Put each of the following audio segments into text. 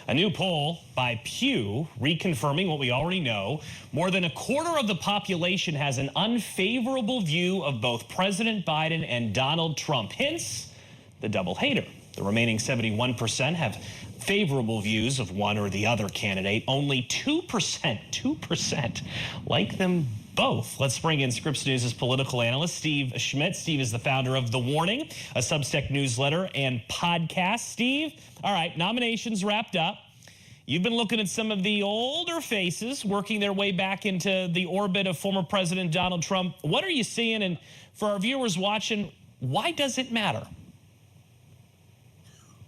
A new poll by Pew reconfirming what we already know. More than a quarter of the population has an unfavorable view of both President Biden and Donald Trump. Hence, the double hater. The remaining 71% have favorable views of one or the other candidate. Only 2% like them both. Let's bring in Scripps News' political analyst, Steve Schmidt. Steve is the founder of The Warning, a Substack newsletter and podcast. Steve, all right, nominations wrapped up. You've been looking at some of the older faces working their way back into the orbit of former President Donald Trump. What are you seeing? And for our viewers watching, why does it matter?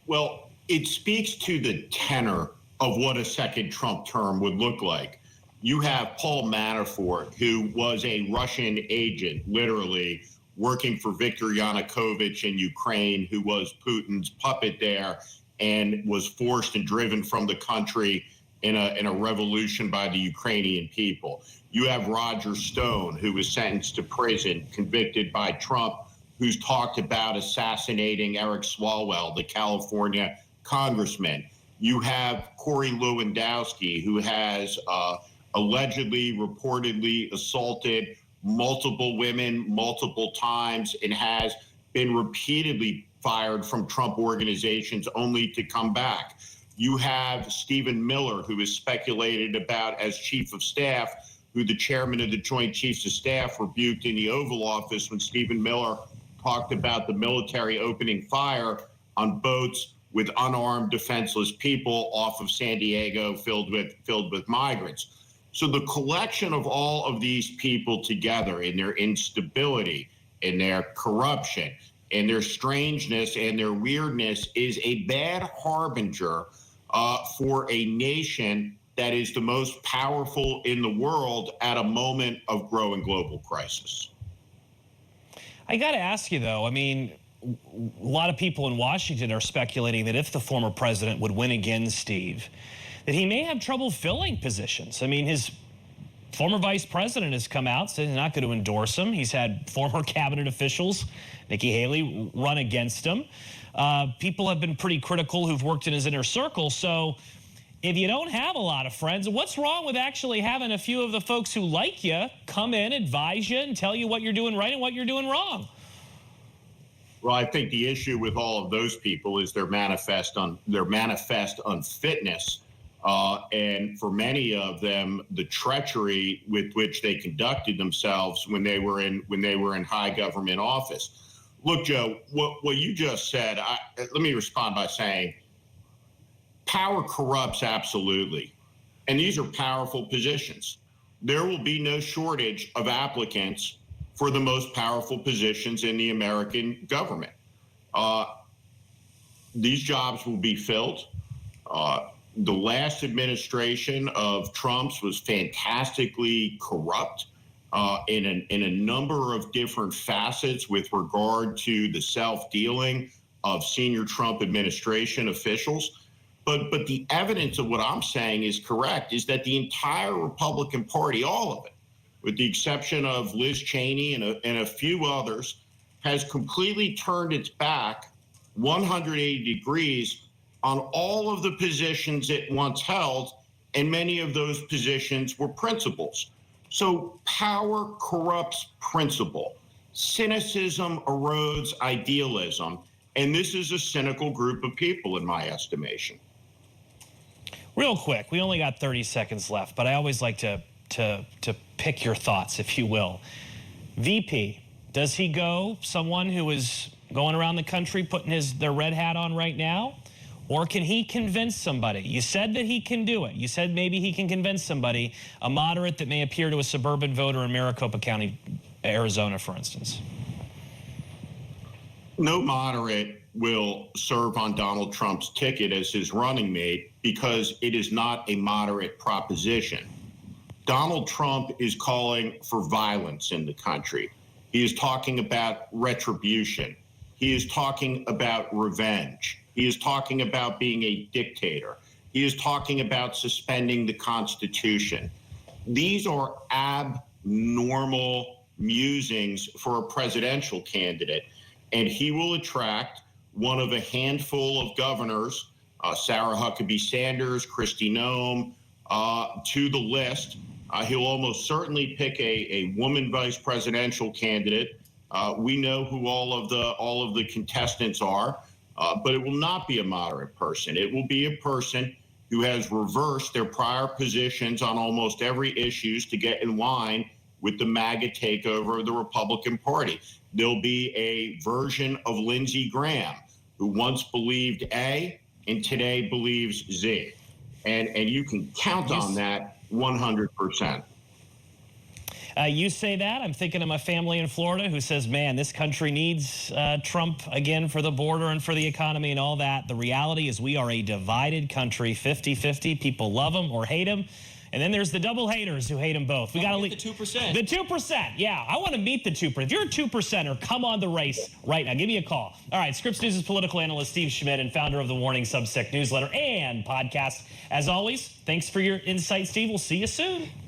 Well, it speaks to the tenor of what a second Trump term would look like. You have Paul Manafort, who was a Russian agent, literally, working for Viktor Yanukovych in Ukraine, who was Putin's puppet there and was forced and driven from the country in a revolution by the Ukrainian people. You have Roger Stone, who was sentenced to prison, convicted by Trump, who's talked about assassinating Eric Swalwell, the California congressman. You have Corey Lewandowski, who has allegedly, reportedly assaulted multiple women multiple times and has been repeatedly fired from Trump organizations only to come back. You have Stephen Miller, who is speculated about as chief of staff, who the chairman of the Joint Chiefs of Staff rebuked in the Oval Office when Stephen Miller talked about the military opening fire on boats with unarmed, defenseless people off of San Diego filled with migrants. So the collection of all of these people together in their instability, in their corruption, in their strangeness and their weirdness is a bad harbinger for a nation that is the most powerful in the world at a moment of growing global crisis. I got to ask you, though, I mean, a lot of people in Washington are speculating that if the former president would win again, Steve, that he may have trouble filling positions. I mean, his former vice president has come out, said he's not going to endorse him. He's had former cabinet officials, Nikki Haley, run against him. People have been pretty critical who've worked in his inner circle. So if you don't have a lot of friends, what's wrong with actually having a few of the folks who like you come in, advise you, and tell you what you're doing right and what you're doing wrong? Well, I think the issue with all of those people is their manifest unfitness. And for many of them, the treachery with which they conducted themselves when they were in high government office. Look, Joe, what you just said, let me respond by saying power corrupts absolutely. And these are powerful positions. There will be no shortage of applicants for the most powerful positions in the American government. These jobs will be filled. The last administration of Trump's was fantastically corrupt in a number of different facets with regard to the self-dealing of senior Trump administration officials. But the evidence of what I'm saying is correct, is that the entire Republican Party, all of it, with the exception of Liz Cheney and a few others, has completely turned its back 180 degrees on all of the positions it once held, and many of those positions were principles. So power corrupts principle. Cynicism erodes idealism, and this is a cynical group of people, in my estimation. Real quick, we only got 30 seconds left, but I always like to pick your thoughts, if you will. VP, does he go someone who is going around the country putting their red hat on right now? Or can he convince somebody? You said that he can do it. You said maybe he can convince somebody, a moderate that may appear to a suburban voter in Maricopa County, Arizona, for instance. No moderate will serve on Donald Trump's ticket as his running mate because it is not a moderate proposition. Donald Trump is calling for violence in the country. He is talking about retribution. He is talking about revenge. He is talking about being a dictator. He is talking about suspending the Constitution. These are abnormal musings for a presidential candidate, and he will attract one of a handful of governors Sarah Huckabee Sanders, Kristi Noem, to the list. He'll almost certainly pick a woman vice presidential candidate. We know who all of the contestants are, but it will not be a moderate person. It will be a person who has reversed their prior positions on almost every issue to get in line with the MAGA takeover of the Republican Party. There'll be a version of Lindsey Graham, who once believed A and today believes Z. And you can count on that 100%. You say that, I'm thinking of my family in Florida who says, man, this country needs Trump again for the border and for the economy and all that. The reality is we are a divided country, 50-50. People love him or hate him. And then there's the double haters who hate them both. We got to leave the 2%. The 2%. Yeah, I want to meet the 2%. If you're a 2%er, come on the race right now. Give me a call. All right, Scripps News' political analyst Steve Schmidt and founder of the Warning Substack newsletter and podcast. As always, thanks for your insight, Steve. We'll see you soon.